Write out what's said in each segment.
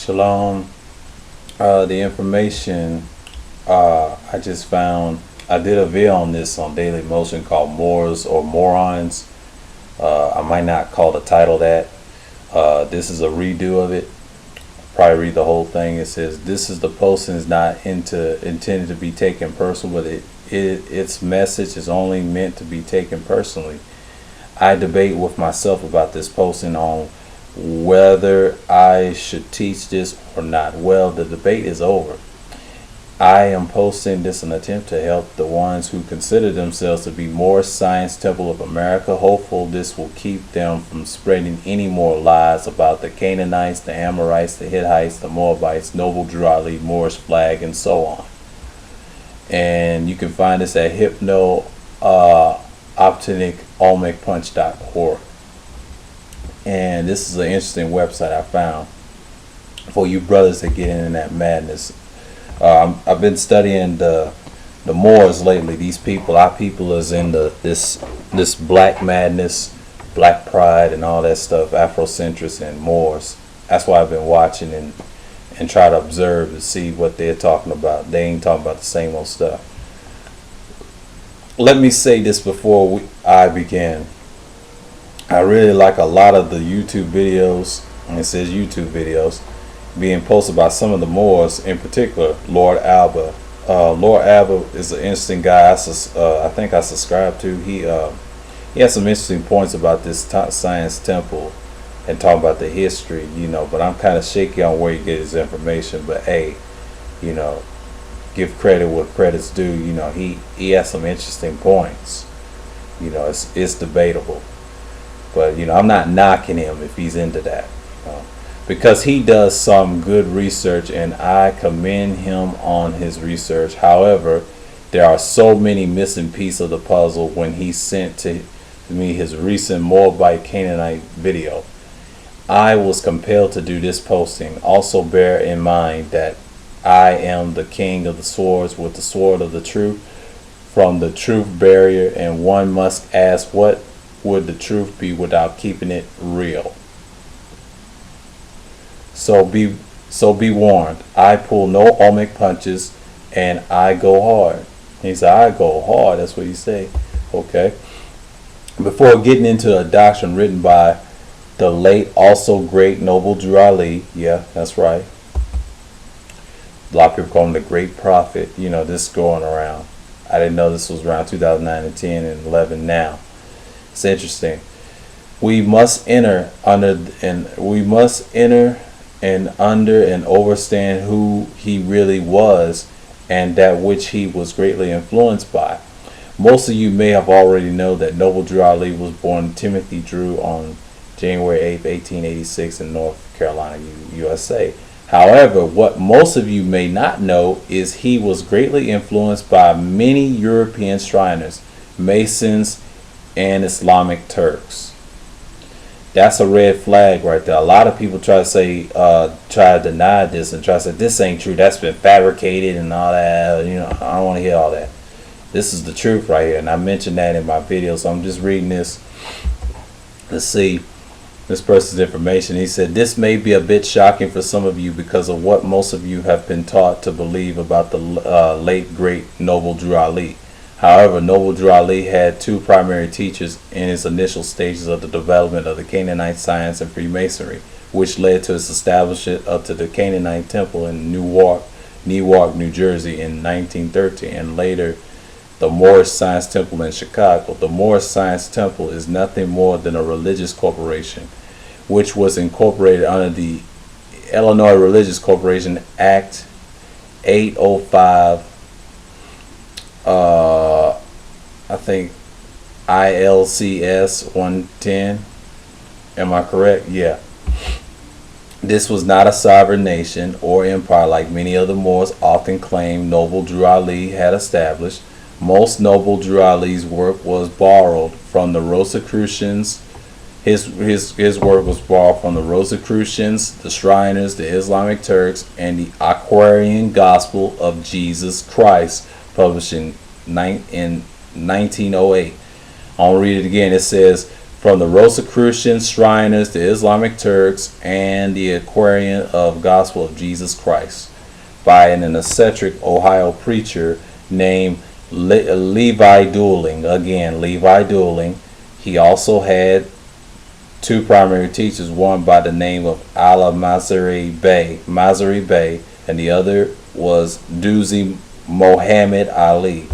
Shalom. The information I just found, I did a video on this on Daily Motion called Moors or Morons. I might not call the title that. This is a redo of it. Probably read the whole thing. It says, this is the posting is not intended to be taken personal, but its message is only meant to be taken personally. I debate with myself about this posting on whether I should teach this or not. Well, the debate is over. I am posting this in an attempt to help the ones who consider themselves to be more Science Temple of America. Hopeful this will keep them from spreading any more lies about the Canaanites, the Amorites, the Hittites, the Moabites, Noble Drew Ali, Moorish flag, and so on. And you can find this at Olmec.org. And this is an interesting website I found for you brothers that get in that madness. I've been studying the Moors lately. These people, our people, is in this black madness, black pride, and all that stuff. Afrocentrics and Moors. That's why I've been watching and try to observe to see what they're talking about. They ain't talking about the same old stuff. Let me say this before I begin. I really like a lot of the YouTube videos, and it says YouTube videos, being posted by some of the Moors, in particular Lord Alba. Lord Alba is an interesting guy. I think I subscribe to. He has some interesting points about this Science Temple and talking about the history, but I'm kind of shaky on where he gets his information. But hey, give credit where credit's due. He has some interesting points. It's debatable. But I'm not knocking him if he's into that, because he does some good research, and I commend him on his research. However, there are so many missing pieces of the puzzle. When he sent to me his recent Moabite Canaanite video, I was compelled to do this posting. Also bear in mind that I am the king of the swords with the sword of the truth from the truth barrier, and one must ask, what would the truth be without keeping it real? So be warned. I pull no Olmec punches, and I go hard. He said, I go hard. That's what he say. Okay. Before getting into a doctrine written by the late, also great Noble Drew Ali. Yeah, that's right. A lot of people call him the great prophet. This going around. I didn't know this was around 2009 and 10 and 11 now. It's interesting. We must enter and understand who he really was, and that which he was greatly influenced by. Most of you may have already know that Noble Drew Ali was born Timothy Drew on January 8th, 1886 in North Carolina, USA. However, what most of you may not know is he was greatly influenced by many European Shriners, Masons, and Islamic Turks. That's a red flag right there. A lot of people try to deny this and try to say this ain't true, that's been fabricated and all that. I don't want to hear all that. This is the truth right here, and I mentioned that in my video, so I'm just reading this. Let's see this person's information. He said, this may be a bit shocking for some of you because of what most of you have been taught to believe about the late great Noble Drew Ali. However, Noble Drew Ali had two primary teachers in his initial stages of the development of the Canaanite science and Freemasonry, which led to its establishment of the Canaanite Temple in Newark, New Jersey in 1913, and later the Moorish Science Temple in Chicago. The Moorish Science Temple is nothing more than a religious corporation, which was incorporated under the Illinois Religious Corporation Act 805. I think ILCS 110. Am I correct? Yeah. This was not a sovereign nation or empire like many of the Moors often claimed Noble Drew Ali had established. Most Noble Drew Ali's work was borrowed from the Rosicrucians. His work was borrowed from the Rosicrucians, the Shriners, the Islamic Turks, and the Aquarian Gospel of Jesus Christ, published in 1908. I'll read it again. It says, from the Rosicrucian Shriners, the Islamic Turks, and the Aquarian of Gospel of Jesus Christ, by an eccentric Ohio preacher named Levi Dooling. Again, Levi Dooling. He also had two primary teachers, one by the name of Allah Masari Bey, and the other was Duzi Mohammed Ali.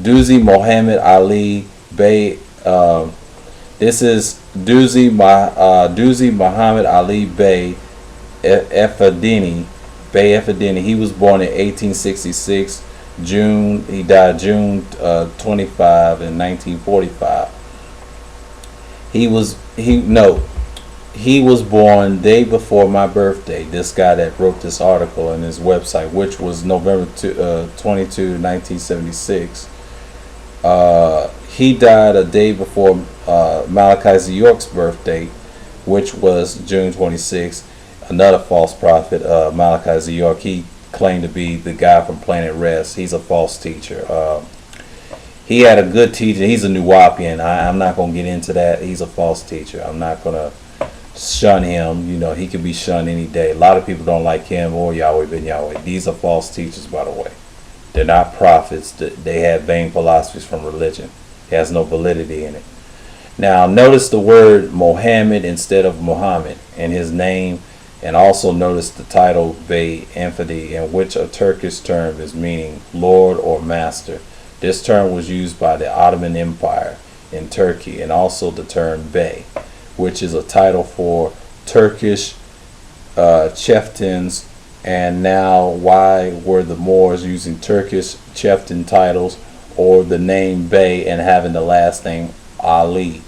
Duzi Mohammed Ali Bey. This is Duzi Muhammad Ali Bey Effendini. He was born in 1866. He died June 25 in 1945. He was born day before my birthday. This guy that wrote this article on his website, which was November 22, 1976. He died a day before Malachi Z. York's birthday, which was June 26. Another false prophet, Malachi Z. York. He claimed to be the guy from Planet Rest. He's a false teacher. He had a good teacher. He's a Nuwapian. I'm not going to get into that. He's a false teacher. I'm not going to shun him. You know, he can be shunned any day. A lot of people don't like him or Yahweh ben Yahweh. These are false teachers, by the way. They're not prophets. They have vain philosophies from religion. It has no validity in it. Now, notice the word Mohammed instead of Muhammad in his name, and also notice the title Bey Enfedi, in which a Turkish term is meaning Lord or Master. This term was used by the Ottoman Empire in Turkey, and also the term Bey, which is a title for Turkish chieftains. And now, why were the Moors using Turkish chieftain titles or the name Bey and having the last name Ali?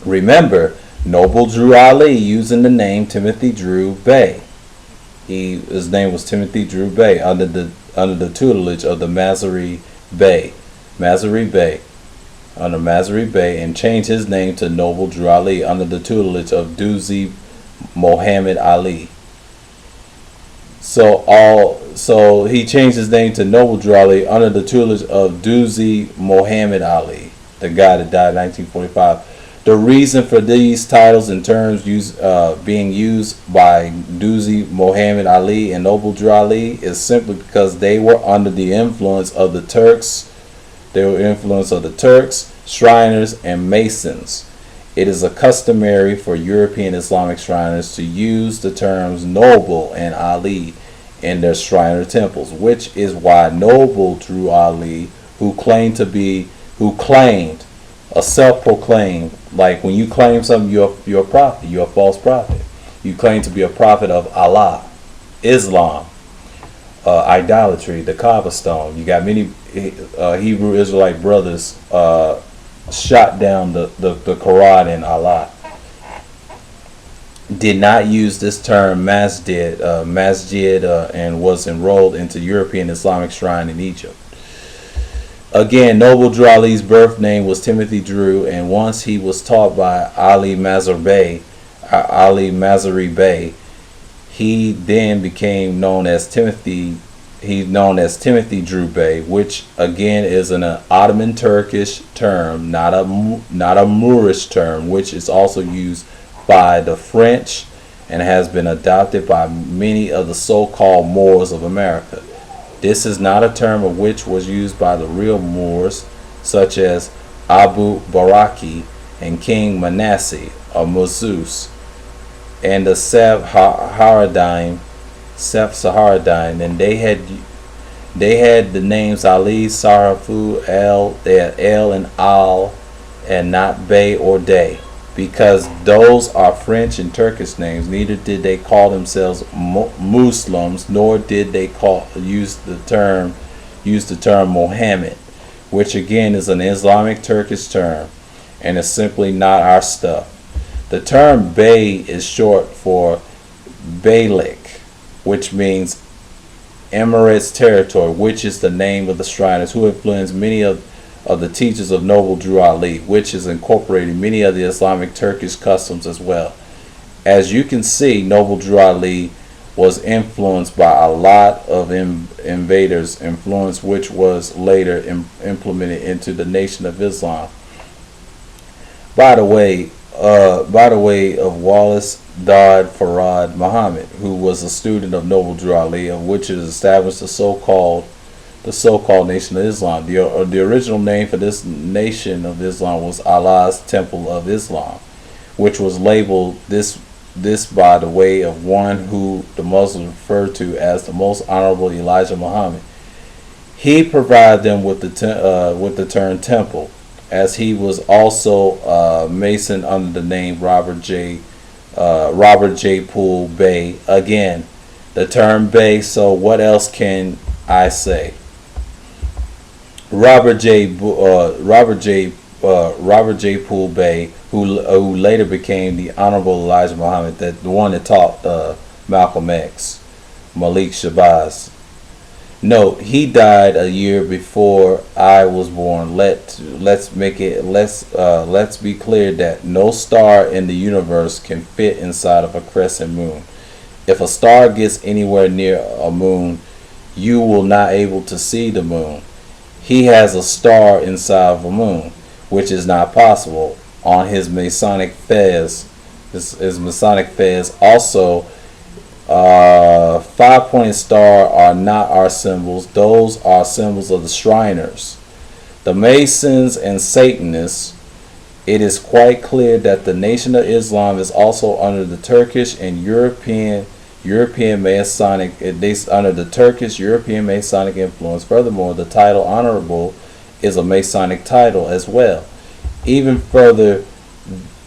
Remember, Noble Drew Ali using the name Timothy Drew Bey. His name was Timothy Drew Bey under the tutelage of the Masari Bey, and changed his name to Noble Drew Ali under the tutelage of Duzi Mohammed Ali. So he changed his name to Noble Drew Ali under the tutelage of Duzi Mohammed Ali, the guy that died in 1945. The reason for these titles and terms being used by Duzi Mohammed Ali and Noble Drew Ali is simply because they were under the influence of the Turks. Shriners, and Masons. It is customary for European Islamic Shriners to use the terms Noble and Ali in their Shriner temples, which is why Noble Drew Ali, who claimed a self-proclaimed, like when you claim something, you're a prophet, you're a false prophet. You claim to be a prophet of Allah, Islam, idolatry, the Kaaba stone. You got many Hebrew Israelite brothers shot down the Quran and Allah. Did not use this term masjid, and was enrolled into European Islamic Shrine in Egypt. Again, Noble Drew Ali's birth name was Timothy Drew, and once he was taught by Ali Mazari Bey, he then became known as Timothy. He's known as Timothy Drew Bey, which again is an Ottoman Turkish term, not a Moorish term, which is also used by the French and has been adopted by many of the so-called Moors of America. This is not a term of which was used by the real Moors, such as Abu Baraki and King Manasseh of Moses, and the Safharadine, and they had the names Ali, Sarafu, they had El and Al, and not Bey or Day, because those are French and Turkish names. Neither did they call themselves Muslims, nor did they use the term Mohammed, which again is an Islamic Turkish term and is simply not our stuff. The term Bey is short for Beylik, which means Emirates territory, which is the name of the Shriners who influenced many of the teachers of Noble Drew Ali, which is incorporating many of the Islamic Turkish customs as well. As you can see, Noble Drew Ali was influenced by a lot of invaders, influence which was later implemented into the Nation of Islam. By the way of Wallace Dodd Farad Muhammad, who was a student of Noble Drew Ali, of which is established the so-called Nation of Islam. The original name for this Nation of Islam was Allah's Temple of Islam, which was labeled this by the way of one who the Muslims refer to as the most honorable Elijah Muhammad. He provided them with the term temple, as he was also a Mason under the name Robert J. Poole Bay. Again, the term Bay. So what else can I say? Robert J. Poole Bay, who later became the Honorable Elijah Muhammad, the one that taught Malcolm X, Malik Shabazz. Note, he died a year before I was born. Let's be clear that no star in the universe can fit inside of a crescent moon. If a star gets anywhere near a moon, you will not able to see the moon. He has a star inside of a moon, which is not possible. On his Masonic fez, his Masonic fez also. 5-pointed star are not our symbols. Those are symbols of the Shriners, the Masons, and Satanists. It is quite clear that the Nation of Islam is also under the Turkish and European Masonic. Under the Turkish European Masonic influence. Furthermore, the title Honorable is a Masonic title as well. Even further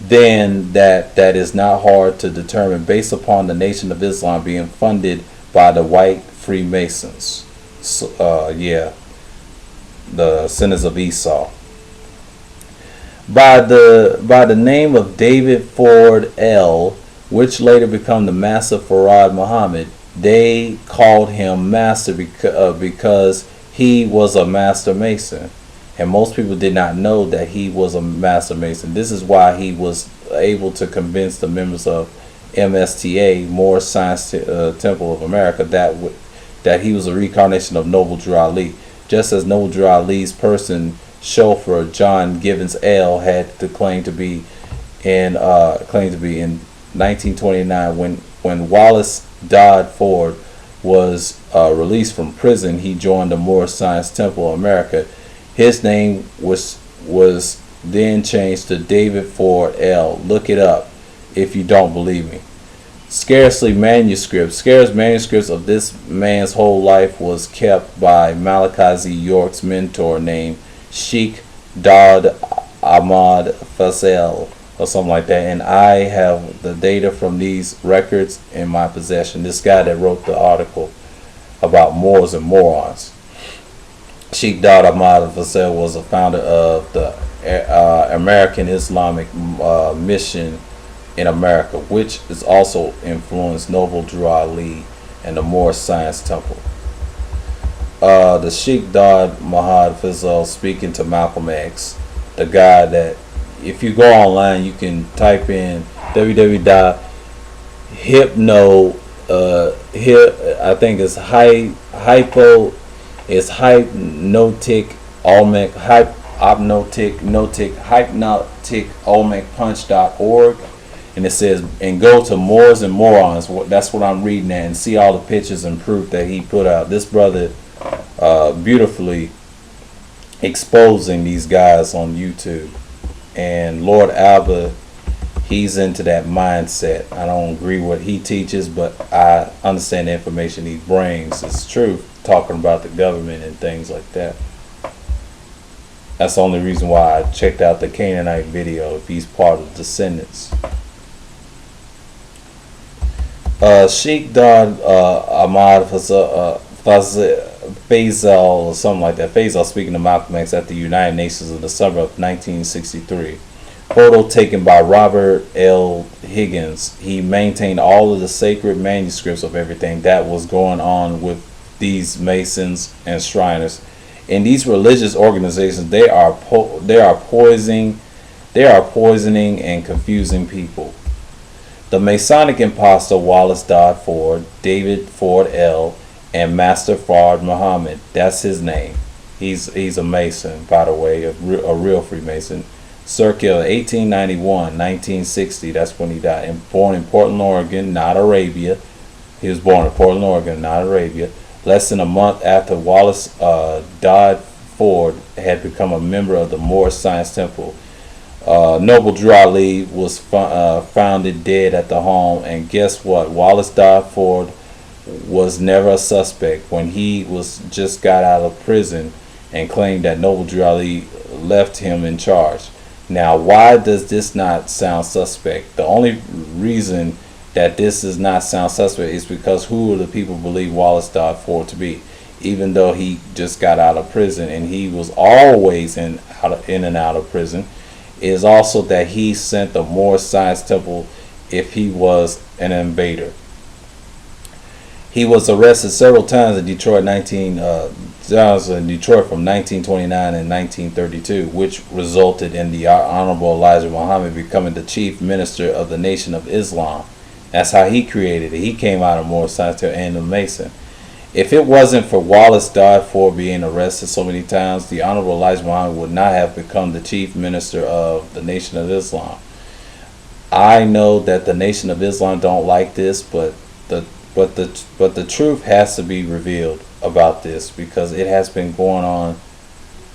then, that is not hard to determine based upon the Nation of Islam being funded by the white Freemasons. The Sinners of Esau. By the name of David Ford L., which later became the Master Farad Muhammad, they called him Master because he was a Master Mason. And most people did not know that he was a Master Mason. This is why he was able to convince the members of MSTA, Moorish Science Temple of America, that he was a reincarnation of Noble Drew Ali. Just as Noble Drew Ali's person, chauffeur John Givens L., had to claim to be in 1929 when Wallace Dodd Ford was released from prison. He joined the Moorish Science Temple of America. His name was then changed to David Ford L. Look it up if you don't believe me. Scarce manuscripts of this man's whole life was kept by Malachi Z. York's mentor named Sheikh Daud Ahmad Faisal or something like that. And I have the data from these records in my possession. This guy that wrote the article about Moors and Morons. Sheikh Daud Ahmad Faisal was the founder of the American Islamic Mission in America, which has also influenced Noble Drew Ali and the Moorish Science Temple. The Sheikh Daud Ahmad Faisal speaking to Malcolm X, the guy that, if you go online, you can type in www.hypno. I think it's hypnotic Olmec.punch.org, and it says, and go to Moors and Morons. That's what I'm reading at, and see all the pictures and proof that he put out. This brother beautifully exposing these guys on YouTube. And Lord Alba, he's into that mindset. I don't agree with what he teaches, but I understand the information he brings. It's true, talking about the government and things like that. That's the only reason why I checked out the Canaanite video, if he's part of the descendants. Sheikh Daud Ahmad Faisal or something like that. Faisal speaking to Malcolm X at the United Nations in the summer of 1963. Photo taken by Robert L. Higgins. He maintained all of the sacred manuscripts of everything that was going on with these Masons and Shriners. In these religious organizations, they are poisoning and confusing people. The Masonic impostor Wallace Dodd Ford, David Ford L., and Master Farad Muhammad. That's his name. He's a Mason, by the way, a real Freemason. circa 1891, 1960. That's when he died. And born in Portland, Oregon, not Arabia. He was born in Portland, Oregon, not Arabia. Less than a month after Wallace Dodd Ford had become a member of the Moorish Science Temple. Noble Drew Ali was founded dead at the home, and guess what? Wallace Dodd Ford was never a suspect when he was just got out of prison and claimed that Noble Drew Ali left him in charge. Now, why does this not sound suspect? The only reason that this does not sound suspect is because who do the people believe Wallace Dodd Ford to be? Even though he just got out of prison, and he was always in and out of prison, is also that he sent the Moorish Science Temple if he was an invader. He was arrested several times in Detroit, from 1929 and 1932, which resulted in the Honorable Elijah Muhammad becoming the chief minister of the Nation of Islam. That's how he created it. He came out of Moorish Science Temple and a Mason. If it wasn't for Wallace Dodd Ford being arrested so many times, the Honorable Elijah Muhammad would not have become the chief minister of the Nation of Islam. I know that the Nation of Islam don't like this, but the truth has to be revealed about this, because it has been going on.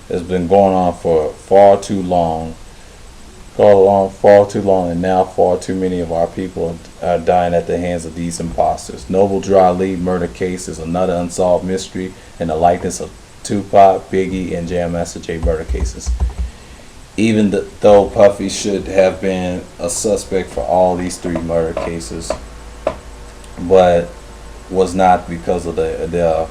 It's been going on for far too long, and now far too many of our people are dying at the hands of these imposters. Noble Drew Ali murder case is another unsolved mystery in the likeness of Tupac, Biggie, and Jam Master Jay murder cases. Even though Puffy should have been a suspect for all these three murder cases, but was not because of the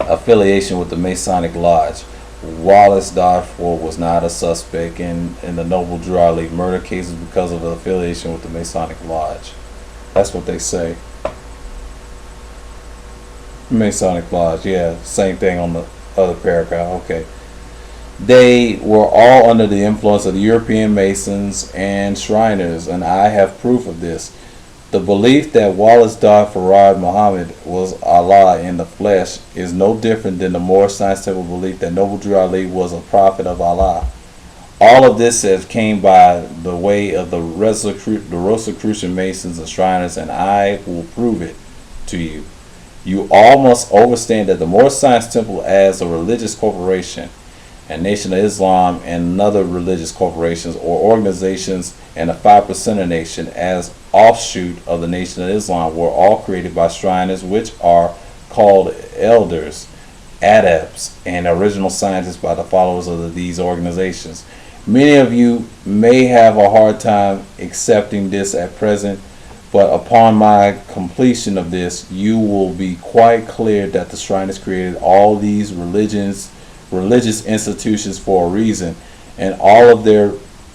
affiliation with the Masonic Lodge. Wallace Dodd Ford was not a suspect in the Noble Drew Ali murder cases because of the affiliation with the Masonic Lodge. That's what they say. Masonic Lodge, yeah, same thing on the other paragraph. Okay. They were all under the influence of the European Masons and Shriners, and I have proof of this. The belief that Wallace Dodd Farad Muhammad was Allah in the flesh is no different than the Moorish Science Temple belief that Noble Drew Ali was a prophet of Allah. All of this has came by the way of the Rosicrucian Masons and Shriners, and I will prove it to you. You all must understand that the Moorish Science Temple as a religious corporation, and Nation of Islam and other religious corporations or organizations, and the 5% Nation as offshoot of the Nation of Islam were all created by Shriners, which are called elders, adepts, and original scientists by the followers of these organizations. Many of you may have a hard time accepting this at present, but upon my completion of this, you will be quite clear that the Shriners created all these religious institutions for a reason, and all of their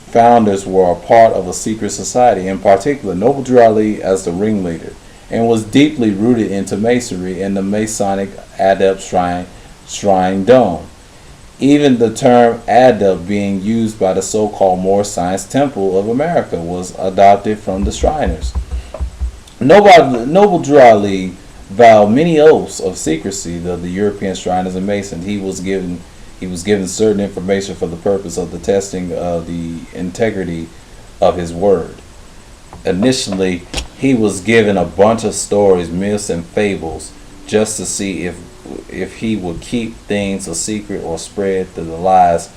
founders were a part of a secret society, in particular Noble Drew Ali as the ringleader, and was deeply rooted into Masonry and the Masonic Adept Shrine Dome. Even the term adept being used by the so-called Moorish Science Temple of America was adopted from the Shriners. Noble Drew Ali vowed many oaths of secrecy to the European Shriners and Masons. He was given certain information for the purpose of the testing of the integrity of his word. Initially, he was given a bunch of stories, myths, and fables just to see if he would keep things a secret or spread the lies.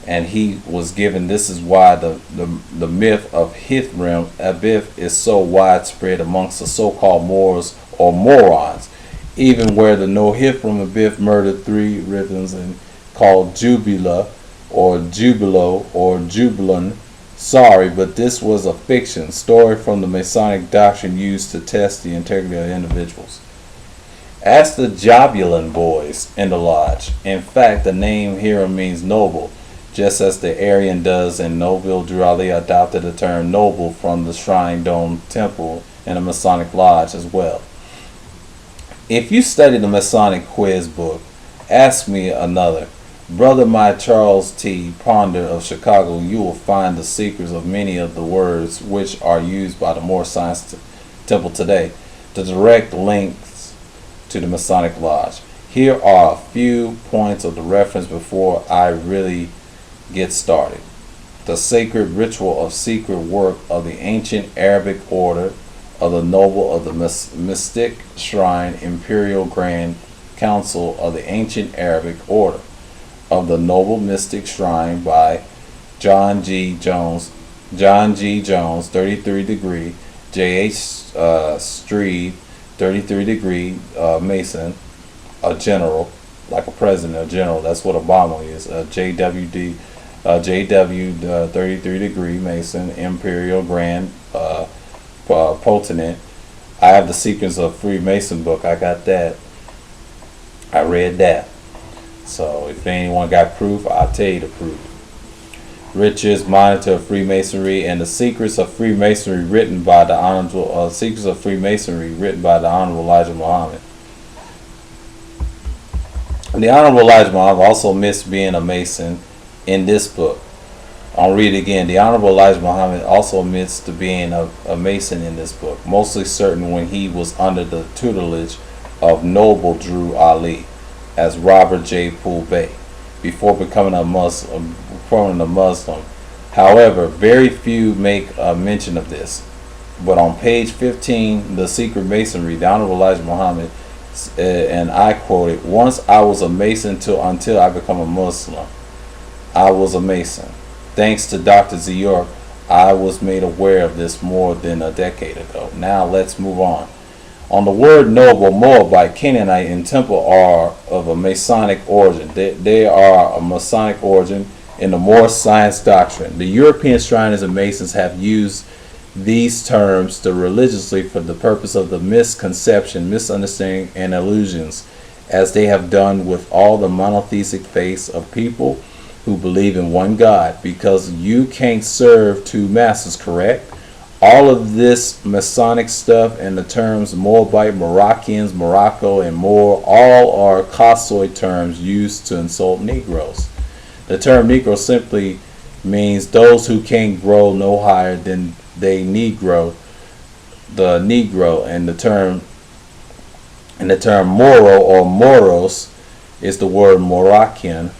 And he was given, this is why the myth of Hithrim Abith is so widespread amongst the so-called Moors or Morons, even where the no Hithrim Abith murdered 3 rhythms and called Jubila or Jubilo or Jubilan. Sorry, but this was a fiction story from the Masonic doctrine used to test the integrity of individuals. Ask the Jobulan boys in the lodge. In fact, the name here means noble, just as the Aryan does, and Noble Drew Ali adopted the term noble from the Shrine Dome Temple and the Masonic Lodge as well. If you study the Masonic quiz book, ask me another. Brother my Charles T. Ponder of Chicago, you will find the secrets of many of the words which are used by the Moorish Science Temple today. The direct links to the Masonic Lodge. Here are a few points of the reference before I really get started. the sacred ritual of secret work of the ancient Arabic order of the Noble of the Mystic Shrine Imperial Grand Council of the ancient Arabic order of the Noble Mystic Shrine by John G. Jones, 33 degree, J.H. Street, 33 degree Mason, a general, like a president, a general. That's what Obama is. JW 33 degree Mason, Imperial Grand Potentate. I have the Secrets of Freemason book. I got that. I read that. So if anyone got proof, I'll tell you the proof. Rich's Monitor of Freemasonry and the Secrets of Freemasonry written by the Honorable Secrets of Freemasonry written by the Honorable Elijah Muhammad. The Honorable Elijah Muhammad also missed being a Mason in this book. I'll read it again. The Honorable Elijah Muhammad also admits to being a Mason in this book, mostly certain when he was under the tutelage of Noble Drew Ali as Robert J. Poole Bay before becoming a Muslim. However, very few make mention of this. But on page 15, The Secret Masonry, the Honorable Elijah Muhammad, and I quote it, "Once I was a Mason until I become a Muslim. I was a Mason. Thanks to Dr. Z. York, I was made aware of this more than a decade ago." Now let's move on. On the word noble, Moabite, Canaanite, and Temple are of a Masonic origin. They are a Masonic origin in the Moorish science doctrine. The European Shriners and Masons have used these terms religiously for the purpose of the misconception, misunderstanding, and illusions, as they have done with all the monotheistic faiths of people who believe in one God, because you can't serve two masters, correct? All of this Masonic stuff and the terms Moabite, Moroccans, Morocco, and Moor, all are cossoid terms used to insult Negroes. The term Negro simply means those who can't grow no higher than they Negro, the Negro, and the term Moro or Moros is the word Moroccan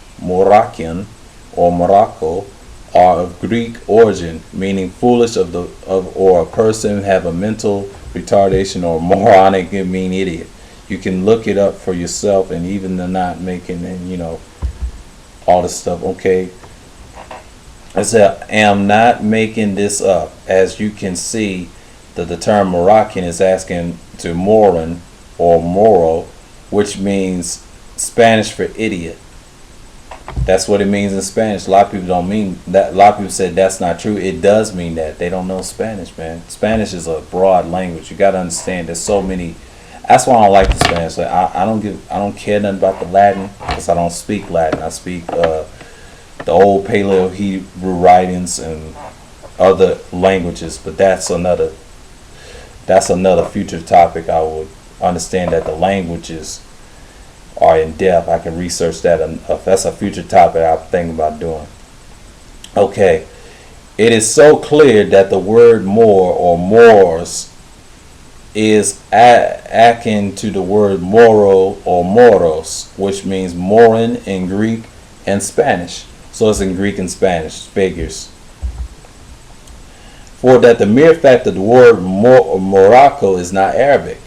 or Morocco, are of Greek origin, meaning foolish or a person have a mental retardation, or moronic, it mean idiot. You can look it up for yourself, and even the not making, and all this stuff. Okay, I said I'm not making this up. As you can see, that the term Moroccan is asking to Moron or Moro, which means Spanish for idiot. That's what it means in Spanish. A lot of people don't mean that. A lot of people said that's not true. It does mean that. They don't know Spanish, man. Spanish is a broad language. You got to understand. There's so many. That's why I don't like the Spanish. Like, I don't care nothing about the Latin, because I don't speak Latin. I speak the old Paleo Hebrew writings and other languages. But that's another future topic. I would understand that the languages are in depth. I can research that. If that's a future topic, I'm thinking about doing. Okay, it is so clear that the word Moor or Moors is akin to the word Moro or Moros, which means Morin in Greek and Spanish. So it's in Greek and Spanish figures. For that the mere fact that the word Morocco is not Arabic,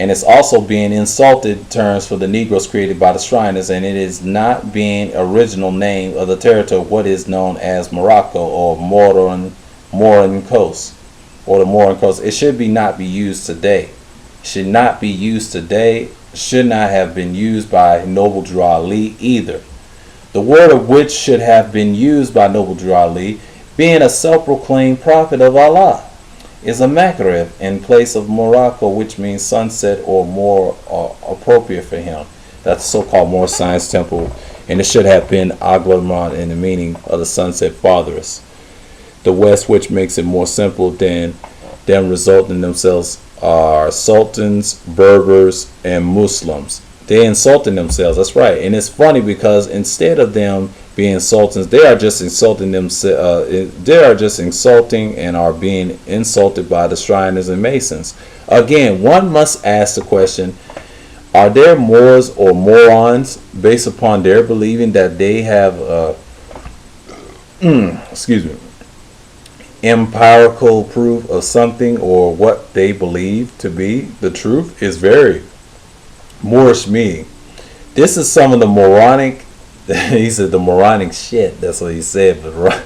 and it's also being insulted terms for the Negroes created by the Shriners, and it is not being original name of the territory of what is known as Morocco or Moron Coast, or the Moron Coast. It should not be used today. Should not be used today. Should not have been used by Noble Drew Ali either. The word of which should have been used by Noble Drew Ali, being a self-proclaimed prophet of Allah, is a Maghreb in place of Morocco, which means sunset, or more appropriate for him. That's the so-called Moorish Science Temple, and it should have been Aglaman in the meaning of the sunset farthest. The West, which makes it more simple than them resulting themselves, are sultans, Berbers, and Muslims. They insulting themselves. That's right. And it's funny because instead of them being sultans, they are just insulting themselves. They are just insulting and are being insulted by the Shriners and Masons. Again, one must ask the question: are there Moors or Morons based upon their believing that they have excuse me, empirical proof of something or what they believe to be the truth is very Moorish meaning. This is some of the moronic, he said the moronic shit, that's what he said, but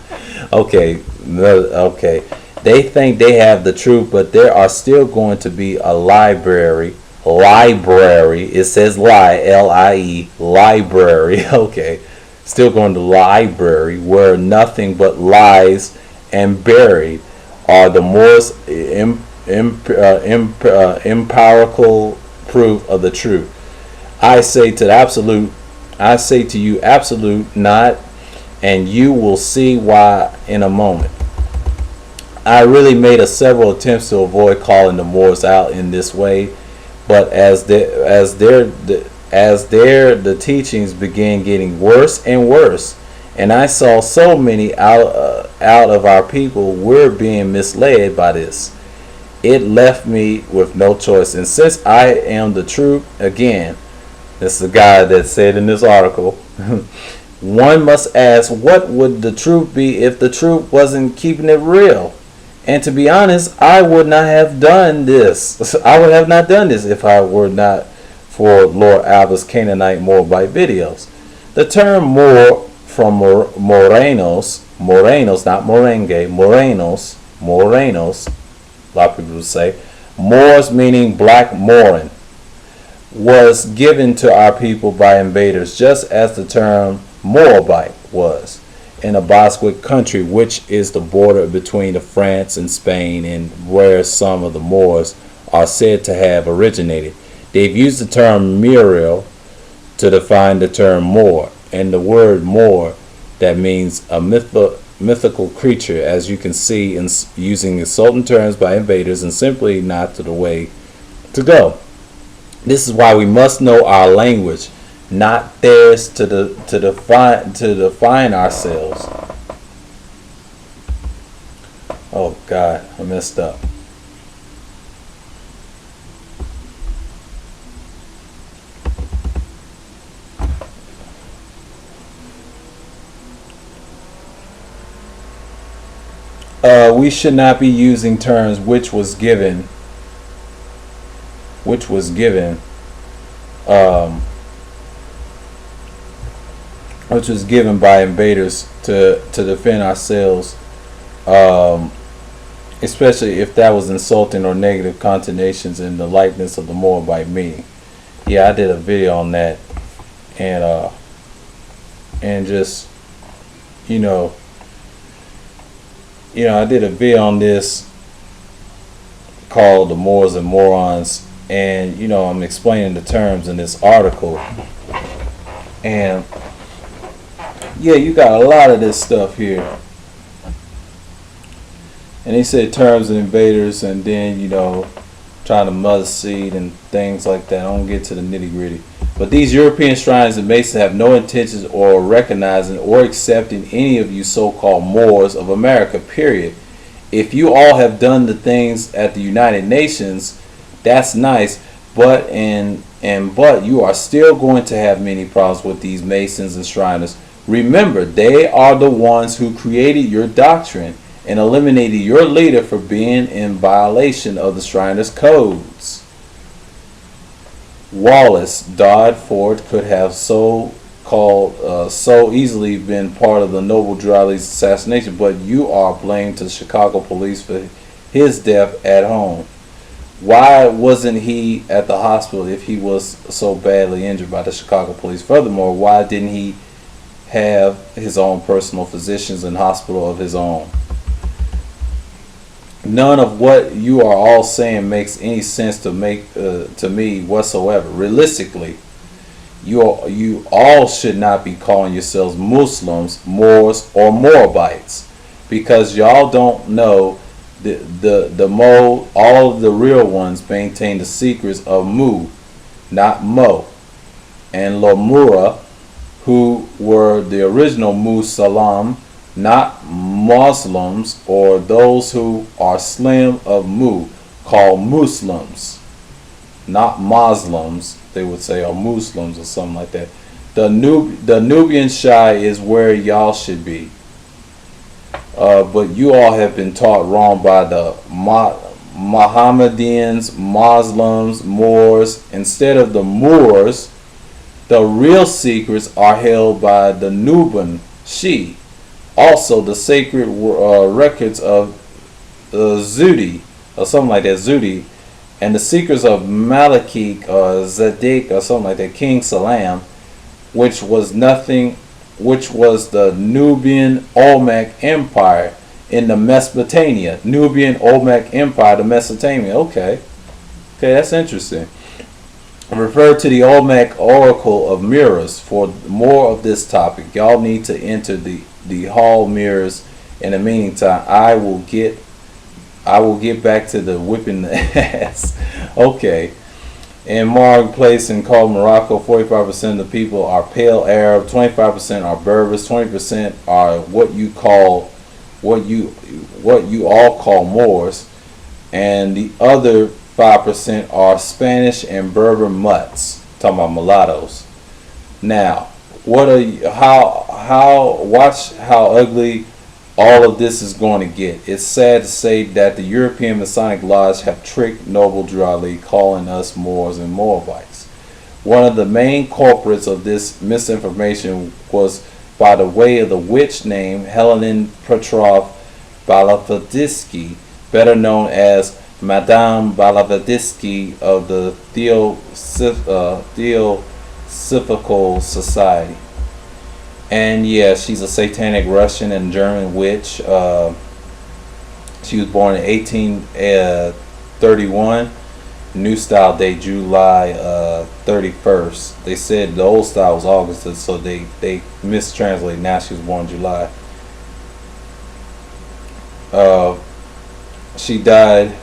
okay, okay. They think they have the truth, but there are still going to be a library, it says L-I-E, library, okay, still going to library, where nothing but lies and buried are the most empirical proof of the truth. I say to you, absolute not, and you will see why in a moment. I really made several attempts to avoid calling the Moors out in this way, but as their teachings began getting worse and worse, and I saw so many out of our people were being misled by this, it left me with no choice. And since I am the truth, again, this is the guy that said in this article, one must ask, what would the truth be if the truth wasn't keeping it real? And to be honest, I would not have done this. I would have not done this if I were not for Lord Alba's Canaanite Moabite videos. The term Moor from Morenos, not Morengue, Morenos, a lot of people would say, Moors meaning black Morin, was given to our people by invaders, just as the term Moabite was in the Basque country, which is the border between France and Spain, and where some of the Moors are said to have originated. They've used the term Muriel to define the term Moor, and the word Moor that means a mythical creature, as you can see, in using insulting terms by invaders and simply not to the way to go. This is why we must know our language, not theirs, to define ourselves. Oh God, I messed up. We should not be using terms which was given by invaders to defend ourselves, especially if that was insulting or negative connotations in the likeness of the Moabite meaning. Yeah, I did a video on that, and just I did a video on this called The Moors and Morons, and I'm explaining the terms in this article, and yeah, you got a lot of this stuff here. And he said terms and invaders, and then trying to mother seed and things like that. I don't get to the nitty gritty. But these European shrines and masons have no intentions or recognizing or accepting any of you so-called Moors of America, period. If you all have done the things at the United Nations, that's nice, but you are still going to have many problems with these masons and shriners. Remember, they are the ones who created your doctrine and eliminated your leader for being in violation of the Shriners' codes. Wallace D could have so easily been part of the Noble Drew assassination, but you are blamed to the Chicago police for his death at home. Why wasn't he at the hospital if he was so badly injured by the Chicago police? Furthermore, why didn't he have his own personal physicians and hospital of his own? None of what you are all saying makes any sense to me whatsoever. Realistically, you all should not be calling yourselves Muslims, Moors, or Moabites, because y'all don't know all of the real ones maintain the secrets of Mu, not Mo, and Lamura, who were the original Musalam, not Muslims, or those who are slim of Mu, called Muslims, not Muslims, they would say, or Muslims or something like that. The Nubian Shai is where y'all should be. But you all have been taught wrong by the Mohammedans, Muslims, Moors. Instead of the Moors, the real secrets are held by the Nubian Shi. Also, the sacred records of Zudi, or something like that, Zudi, and the secrets of Maliki or Zadik or something like that, King Salam, which was the Nubian Olmec Empire in the Mesopotamia. Nubian Olmec Empire, the Mesopotamia. Okay, that's interesting. Refer to the Olmec Oracle of Mirrors for more of this topic. Y'all need to enter the hall mirrors. In the meantime, I will get back to the whipping the ass. Okay. In Marg Place in called Morocco, 45% of the people are pale Arab, 25% are Berbers, 20% are what you all call Moors, and the other 5% are Spanish and Berber mutts. Talking about mulattoes. Now, watch how ugly all of this is going to get. It's sad to say that the European Masonic Lodge have tricked Noble Drew Ali, calling us Moors and Moabites. One of the main culprits of this misinformation was by the way of the witch named Helena Blavatsky, better known as Madame Blavatsky of the Theosophical Society. And yeah, she's a satanic Russian and German witch. She was born in 1831. New style date July 31st. They said the old style was August, so they mistranslated. Now she was born in July. She died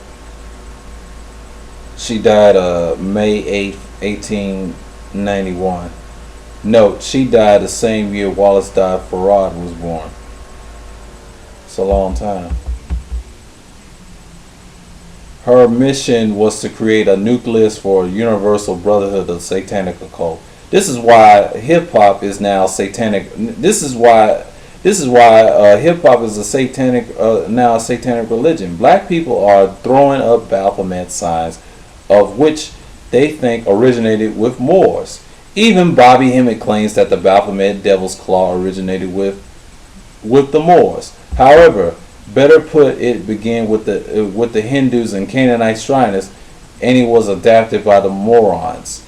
May 8th, 1891. Note, she died the same year Wallace D Farad was born. It's a long time. Her mission was to create a nucleus for a universal brotherhood of satanic occult. This is why hip hop is now satanic. This is why hip hop is now a satanic religion. Black people are throwing up Baphomet signs, of which they think originated with Moors. Even Bobby Hemmett claims that the Baphomet Devil's Claw originated with the Moors. However, better put, it began with the Hindus and Canaanite Shriners, and it was adopted by the Morons.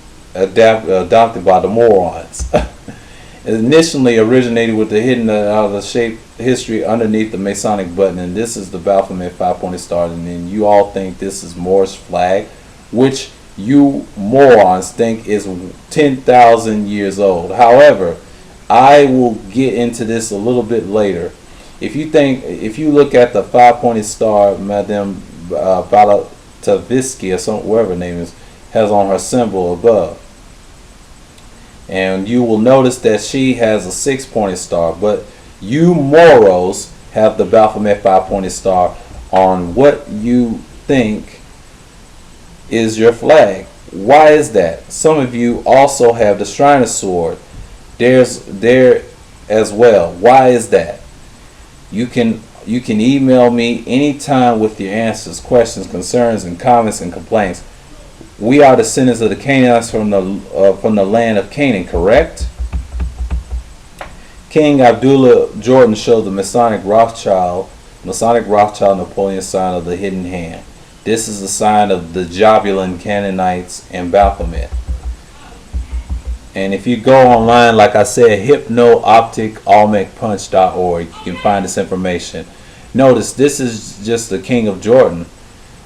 Initially originated with the hidden out of the shape history underneath the Masonic button, and this is the Baphomet 5-pointed star. And then you all think this is Moorish flag, which you morons think is 10,000 years old. However, I will get into this a little bit later. If you look at the 5-pointed star, Madame Blavatsky or whatever her name is, has on her symbol above, and you will notice that she has a 6-pointed star, but you Moros have the Baphomet 5-pointed star on what you think is your flag. Why is that? Some of you also have the Shriner sword there as well. Why is that? You can email me anytime with your answers, questions, concerns, and comments and complaints. We are descendants of the Canaanites from the land of Canaan, correct? King Abdullah Jordan showed the Masonic Rothschild Napoleon sign of the hidden hand. This is the sign of the Jabulon Canaanites and Baphomet. And if you go online, like I said, hypnoopticalmecpunch.org, you can find this information. Notice this is just the King of Jordan,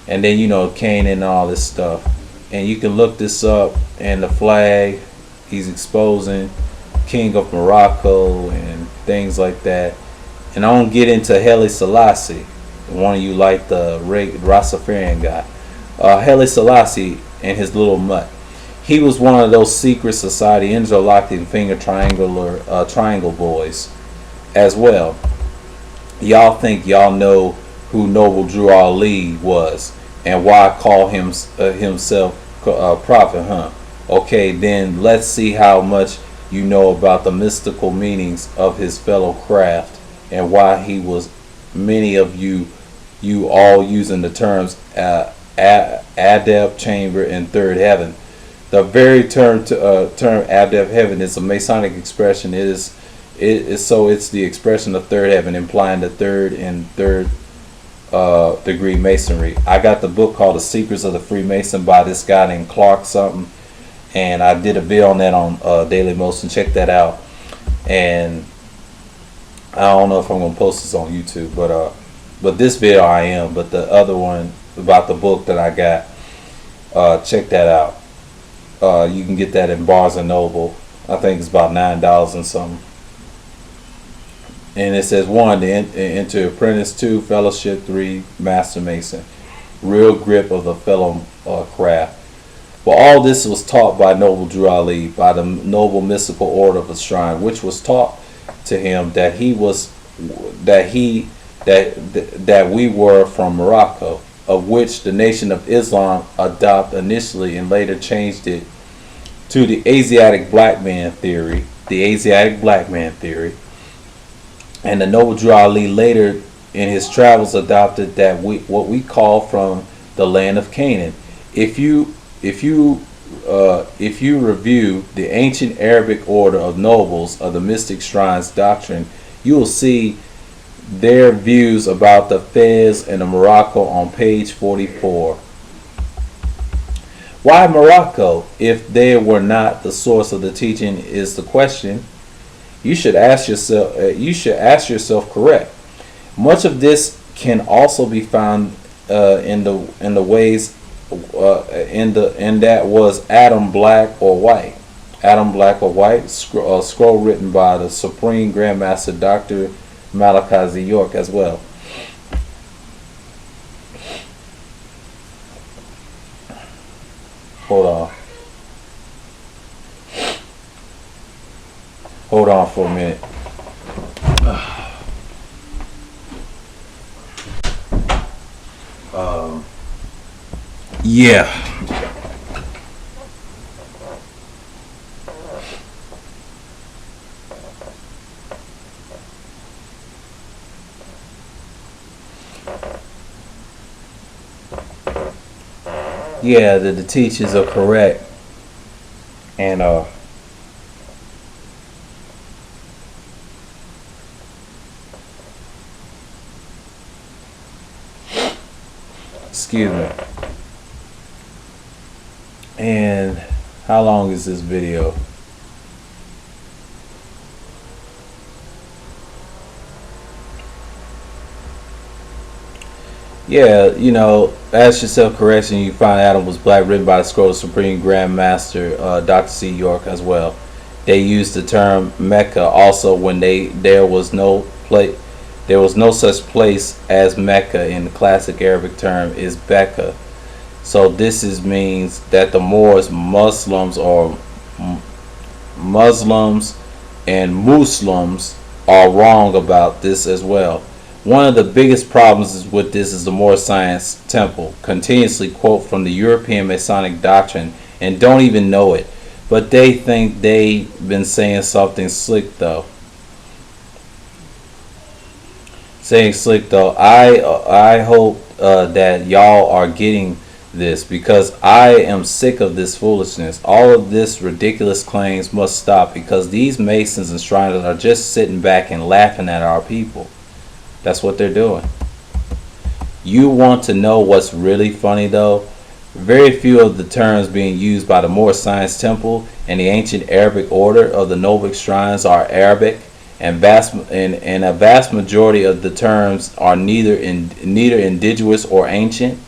and then Canaan and all this stuff. And you can look this up, and the flag he's exposing, King of Morocco and things like that. And I don't get into Haile Selassie. One of you like the Rastafarian guy. Haile Selassie and his little mutt. He was one of those secret society interlocking finger triangle boys as well. Y'all think y'all know who Noble Drew Ali was and why call himself prophet, huh? Okay, then let's see how much you know about the mystical meanings of his fellow craft and why he was many of you all using the terms adept chamber and third heaven. The very term adept heaven is a Masonic expression. It's the expression of third heaven, implying the third and third degree Masonry. I got the book called The Secrets of the Freemason by this guy named Clark something, and I did a video on that on Daily Motion. Check that out. And I don't know if I'm gonna post this on YouTube, but this video I am. But the other one about the book that I got, check that out. You can get that in Barnes and Noble. I think it's about $9 and something. And it says 1, to enter apprentice, 2, fellowship, 3, master mason. Real grip of the fellow craft. Well, all this was taught by Noble Drew Ali, by the noble mystical order of the shrine, which was taught to him that we were from Morocco, of which the Nation of Islam adopted initially and later changed it to the Asiatic black man theory. And the Noble Drew Ali later in his travels adopted that what we call from the land of Canaan. If you review the ancient Arabic order of nobles of the mystic shrines doctrine, you will see their views about the Fez and the Morocco on page 44. Why Morocco, if they were not the source of the teaching, is the question you should ask yourself. Correct. Much of this can also be found in the ways in that was Adam Black or White. Scroll written by the Supreme Grand Master Dr. Malachi Z. York as well. Hold on for a minute. Yeah. Yeah, the teachers are correct. And excuse me. And how long is this video? Yeah, ask yourself correction. You find Adam was black, written by the scroll of Supreme Grand Master Dr. C. York as well. They used the term Mecca also when there was no such place as Mecca in the classic Arabic term is Becca. So this means that the Moors, Muslims and Muslims are wrong about this as well. One of the biggest problems with this is the Moor Science Temple continuously quote from the European Masonic doctrine and don't even know it, but they think they've been saying something slick though. I hope that y'all are getting this, because I am sick of this foolishness. All of this ridiculous claims must stop, because these Masons and Shriners are just sitting back and laughing at our people. That's what they're doing. You want to know what's really funny though? Very few of the terms being used by the Moor Science Temple and the ancient Arabic order of the Noble Shrines are Arabic, and a vast majority of the terms are neither indigenous or ancient.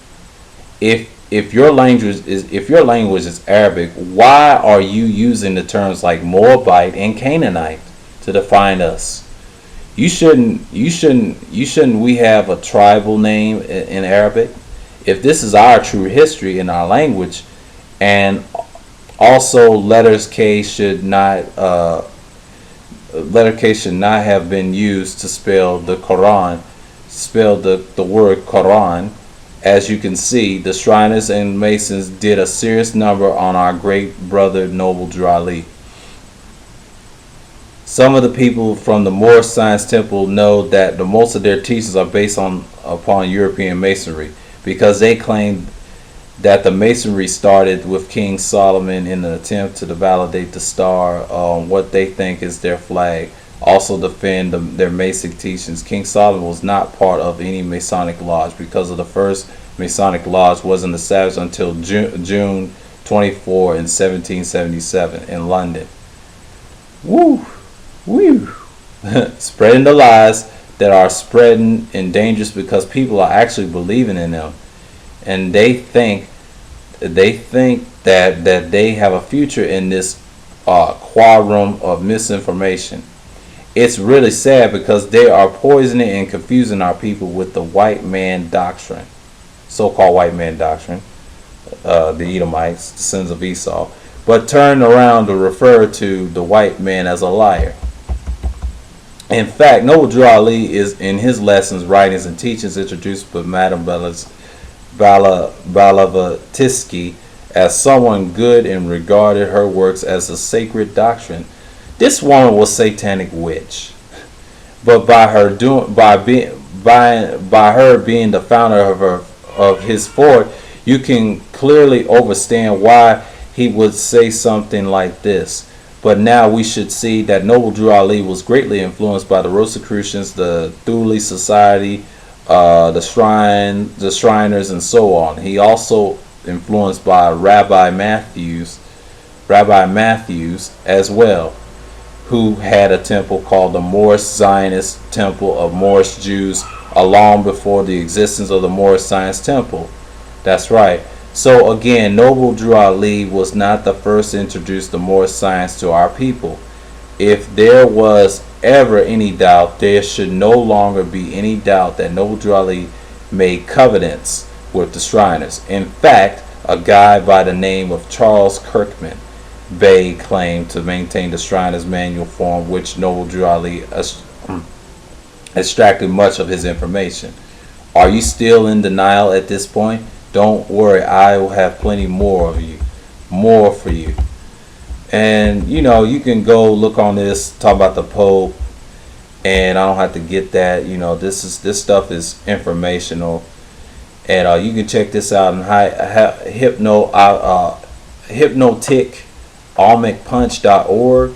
If your language is Arabic, why are you using the terms like Moabite and Canaanite to define us? You shouldn't we have a tribal name in Arabic? If this is our true history in our language, and also letter K should not have been used to spell the Quran, the word Quran. As you can see, the Shriners and Masons did a serious number on our great brother Noble Drew Ali. Some of the people from the Moorish Science Temple know that the most of their teachings are based upon European Masonry, because they claim that the Masonry started with King Solomon in an attempt to validate the star on what they think is their flag. Also defend their Masonic teachings. King Solomon was not part of any Masonic lodge, because of the first Masonic lodge wasn't established until June 24 in 1777 in London. Woo! Woo! Spreading the lies that are spreading and dangerous, because people are actually believing in them, and they think that they have a future in this quadrum of misinformation. It's really sad, because they are poisoning and confusing our people with the white man doctrine, so-called white man doctrine, the Edomites, the sons of Esau, but turn around to refer to the white man as a liar. In fact, Noble Drew Ali is, in his lessons, writings, and teachings, introduced by Madame Blavatsky as someone good and regarded her works as a sacred doctrine. This woman was a satanic witch, but by her being the founder of his fort, you can clearly understand why he would say something like this. But now we should see that Noble Drew Ali was greatly influenced by the Rosicrucians, the Thule Society, the Shriners, and so on. He also influenced by Rabbi Matthews as well, who had a temple called the Moorish Zionist Temple of Moorish Jews long before the existence of the Moorish Science Temple. That's right. So again, Noble Drew Ali was not the first to introduce the Moorish science to our people. If there was ever any doubt, there should no longer be any doubt that Noble Drew Ali made covenants with the Shriners. In fact, a guy by the name of Charles Kirkman Bay claimed to maintain the Shriners' manual form, which Noble Drew Ali extracted much of his information. Are you still in denial at this point? Don't worry, I will have plenty more for you. And you can go look on this, talk about the Pope, and I don't have to get that. This stuff is informational, and you can check this out on hypnoticalmecpunch.org.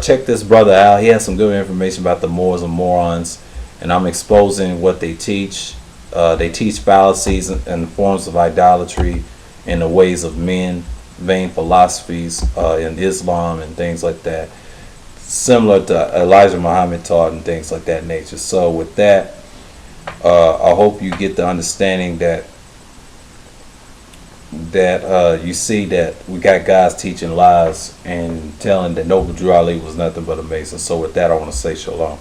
Check this brother out. He has some good information about the Moors and Morons, and I'm exposing what they teach. They teach fallacies and forms of idolatry and the ways of men, vain philosophies in Islam and things like that, similar to Elijah Muhammad taught and things like that nature. So with that, I hope you get the understanding that you see that we got guys teaching lies and telling that Noble Drew Ali was nothing but a Mason. So with that, I want to say shalom.